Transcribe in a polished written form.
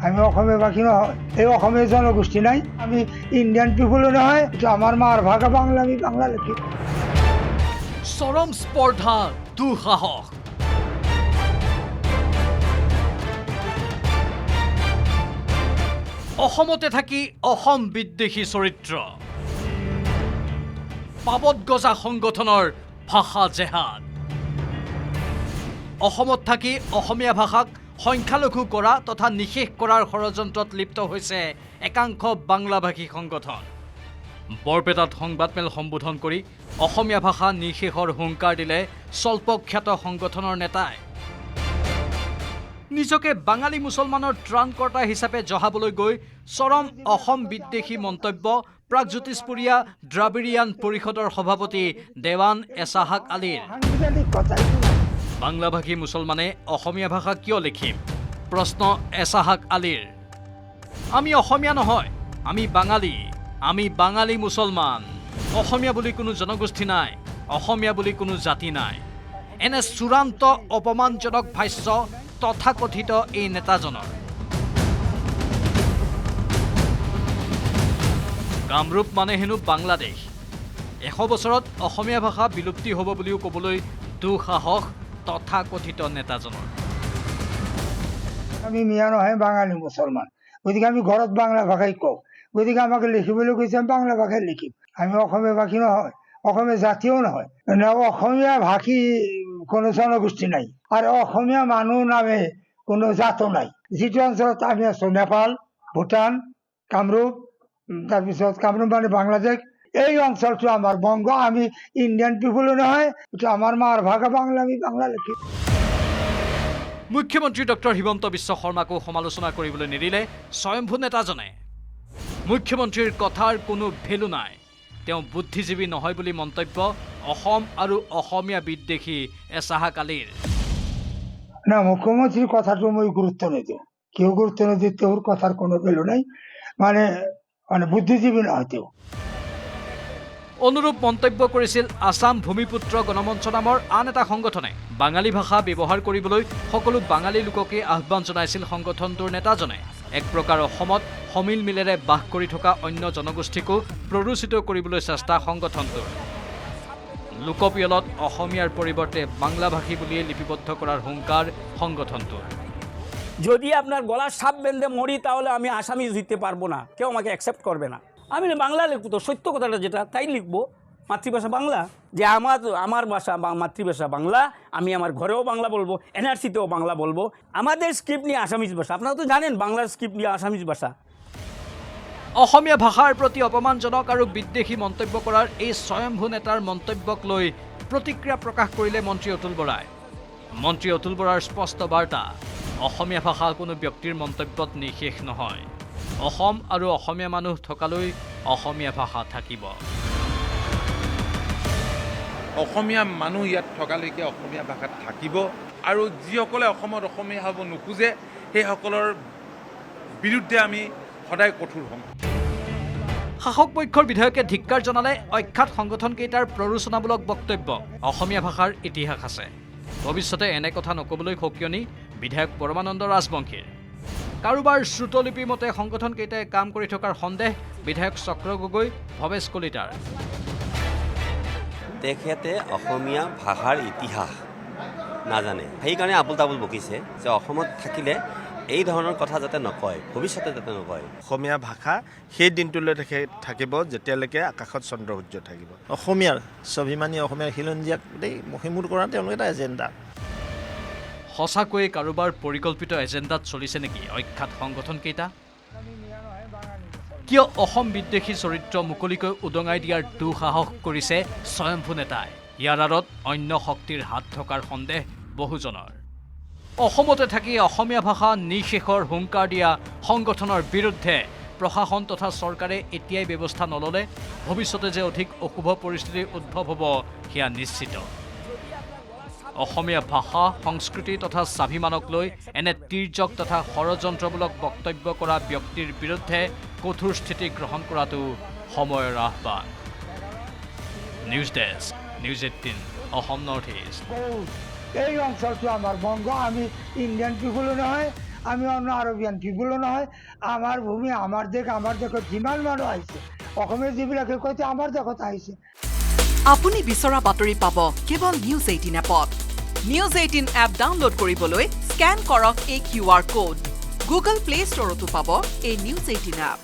আমি অসমীয়াবাসী নহয়, এই অসমীয়া জনগোষ্ঠী নাই, আমি ইন্ডিয়ান পিপুলও নহয়, এটা আমার মার ভাষা বাংলা, আমি বাংলা লিখি। চৰম স্পৰ্ধা দুঃসাহস অসমতে থাকি অসম বিদ্বেষী চৰিত্ৰ পাবত গজা সংগঠনৰ ভাষা জেহাদ অসমত থাকি অসমীয়া ভাষাক সংখ্যালঘু কৰা তথা নিষেধ কৰাৰ ষড়যন্ত্ৰত লিপ্ত হৈছে একাংশ বাংলাভাষী সংগঠন বৰপেটাত সংবাদমেল সম্বোধন কৰি অসমীয়া ভাষা নিষেধৰ হুংকাৰ দিলে স্বল্পখ্যাত সংগঠনৰ নেতাই নিজকে বাঙালী মুছলমানৰ ত্ৰাণকৰ্তা হিচাপে জহাবলৈ গৈ চৰম অসম বিদ্বেষী মন্তব্য প্ৰাগজ্যোতিষপুৰীয়া দ্ৰাবিড়িয়ান পৰিষদৰ সভাপতি দেৱান এছাহাক আলীৰ সাংবিধানিক কথা এইটো নাই। বাংলাভাষী মুছলমানে অসমীয়া ভাষা কিয় লিখিম প্ৰশ্ন এছাহাক আলীৰ আমি অসমীয়া নহয় আমি বাঙালী মুছলমান অসমীয়া বুলি কোনো জনগোষ্ঠী নাই অসমীয়া বুলি কোনো জাতি নাই এনে চূড়ান্ত অপমানজনক ভাষ্য তথাকথিত এই নেতাজনৰ কামৰূপ মানে হেনো বাংলাদেশ 100 বছৰত অসমীয়া ভাষা বিলুপ্তি হ'ব বুলিও ক'বলৈ দুঃসাহস তথাকথিত নেতাজনৰ আমি মিয়া নহয় বাঙালী মুছলমান, গতিকে আমি ঘৰত বাংলা ভাষাই কওঁ, গতিকে আমাকে লিখিবলৈ কৈছে আমি বাংলা ভাষাই লিখিম। আমি অসমীয়াবাসী নহয়, অসমীয়া জাতীয় নহয়, অসমীয়া ভাষী কোনো জনগোষ্ঠী নাই, আর অসমীয়া মানুহ নামে কোনো জাতো নাই। যিটো অঞ্চলত আমি আছো নেপাল ভূটান কামৰূপ তাৰপিছত কামৰূপ মানে বাংলাদেশ এই অঞ্চলটো আমাৰ বংগ, আমি ইন্ডিয়ান পিপুলও নহয়, এটা আমাৰ মাৰ ভাষা বাংলা, আমি বাংলা লিখিম। মুখ্যমন্ত্ৰী ডক্টৰ হিমন্ত বিশ্ব শৰ্মাকো সমালোচনা কৰিবলৈ নিদিলে স্বয়ম্ভু নেতাজনে মুখ্যমন্ত্ৰীৰ কথাৰ কোনো ভেলু নাই তেওঁ বুদ্ধিজীৱী নহয় বুলি মন্তব্য অসম আৰু অসমীয়া বিদ্বেষী এছাহাক আলীৰ না মুখ্যমন্ত্ৰীৰ কথাটো মই গুৰুত্ব নিদিওঁ, কেউ গুৰুত্ব নিদিয়ে, তেওঁৰ কথাৰ কোনো ভ্যালু নাই, মানে বুদ্ধিজীৱী নহয় তেওঁ। অনুৰূপ মন্তব্য কৰিছিল আসাম ভূমিপুত্ৰ গণমঞ্চ নামৰ আন এটা সংগঠনে বাঙালী ভাষা ব্যৱহাৰ কৰিবলৈ সকলো বাঙালী লোককে আহ্বান জনাইছিল সংগঠনটোৰ নেতাজনে এক প্ৰকাৰ অসমত সমিল মিলেৰে বাস কৰি থকা অন্য জনগোষ্ঠীকো প্ৰৰোচিত কৰিবলৈ চেষ্টা সংগঠনটোৰ লোকপিয়লত অসমীয়াৰ পৰিৱৰ্তে বাংলাভাষী বুলিয়ে লিপিবদ্ধ কৰাৰ হুংকাৰ সংগঠনটোৰ যদি আপনার গলার সাপ বেঁধে মরি তাহলে আমি আসামিজ দিতে পারবো না, কেউ আমাকে অ্যাকসেপ্ট করবে না। আমি বাংলা লিখবো, তো সত্য কথাটা যেটা তাই লিখবো, মাতৃভাষা বাংলা, যে আমার ভাষা মাতৃভাষা বাংলা, আমি আমার ঘরেও বাংলা বলবো, এনআরসিতেও বাংলা বলবো। আমাদের স্ক্রিপ্ট নিয়ে আসামিজ ভাষা, আপনারা তো জানেন বাংলার স্ক্রিপ্ট নিয়ে আসামিজ ভাষা। অসমীয়া ভাষাৰ প্ৰতি অপমানজনক আৰু বিদ্বেষী মন্তব্য কৰাৰ এই স্বয়ম্ভু নেতাৰ মন্তব্যক লৈ প্ৰতিক্ৰিয়া প্ৰকাশ কৰিলে মন্ত্ৰী অতুল বৰাই মন্ত্ৰী অতুল বৰাৰ স্পষ্ট বাৰ্তা অসমীয়া ভাষা কোনো ব্যক্তিৰ মন্তব্যত নিষেধ নহয় অসম আৰু অসমীয়া মানুহ থকালৈ অসমীয়া ভাষা থাকিব অসমীয়া মানুহ ইয়াত থকালৈকে অসমীয়া ভাষা থাকিব আৰু যিসকলে অসমত অসমীয়া হ'ব নোখোজে সেইসকলৰ বিৰুদ্ধে আমি সদায় কঠোৰ হ'ম শাসক পক্ষৰ বিধায়কে ধিক্কাৰ জনালে অখ্যাত সংগঠনকেইটাৰ প্ৰৰোচনামূলক বক্তব্য অসমীয়া ভাষাৰ ইতিহাস আছে ভৱিষ্যতে এনে কথা নকবলৈ সকিয়নি বিধায়ক পৰমানন্দ ৰাজবংশীৰ কাৰোবাৰ শ্ৰুতলিপি মতে সংগঠনকেইটাই কাম কৰি থকাৰ সন্দেহ বিধায়ক চক্ৰ গগৈ ভৱেশ কলিতাৰ তেখেতে অসমীয়া ভাষাৰ ইতিহাস নাজানে সেইকাৰণে আবুল তাবুল বকিছে যে অসমত থাকিলে এই ধৰণৰ কথা যাতে নকয় ভৱিষ্যতে যাতে নকয় অসমীয়া ভাষা সেই দিনটোলৈ থাকিব যেতিয়ালৈকে আকাশত চন্দ্ৰ সূৰ্য থাকিব অসমীয়াৰ স্বাভিমানী অসমীয়াৰ খিলঞ্জীয়াক মহিমূৰ কৰা তেওঁলোকৰ এটা এজেণ্ডা সঁচাকৈয়ে কাৰোবাৰ পৰিকল্পিত এজেণ্ডাত চলিছে নেকি অখ্যাত সংগঠনকেইটা কিয় অসম বিদ্বেষী চৰিত্ৰ মুকলিকৈ উদঙাই দিয়াৰ দুঃসাহস কৰিছে স্বয়ম্ভু নেতাই ইয়াৰ আঁৰত অন্য শক্তিৰ হাত থকাৰ সন্দেহ বহুজনৰ অসমতে থাকি অসমীয়া ভাষা নিষেধৰ হুংকাৰ দিয়া সংগঠনৰ বিৰুদ্ধে প্ৰশাসন তথা চৰকাৰে এতিয়াই ব্যৱস্থা নললে ভৱিষ্যতে যে অধিক অশুভ পৰিস্থিতিৰ উদ্ভৱ হ'ব সেয়া নিশ্চিত অসমীয়া ভাষা সংস্কৃতি তথা স্বাভিমানক লৈ এনে তিৰ্যক তথা ষড়যন্ত্ৰমূলক বক্তব্য কৰা ব্যক্তিৰ বিৰুদ্ধে কঠোৰ স্থিতি গ্ৰহণ কৰাটো সময়ৰ আহ্বান news desk news 18 Assam north east এই অঞ্চলটো আমাৰ বংগ, আমি ইন্ডিয়ান পিপুলও নহয়, আমি অন্য আৰবিয়ান পিপুলো নহয় আমাৰ ভূমি আমাৰ দেশ আমাৰ দেশত যিমান মানুহ আহিছে অসমীয়া যিবিলাকে কৈছে আমাৰ দেশত আহিছে আপুনি বিচৰা বাতৰি পাব কেৱল নিউজ 18 এপত নিউজ 18 এপ ডাউনলোড কৰিবলৈ স্ক্যান কৰক এই QR কোড গুগল প্লে ষ্টৰতো পাব এই নিউজ 18 এপ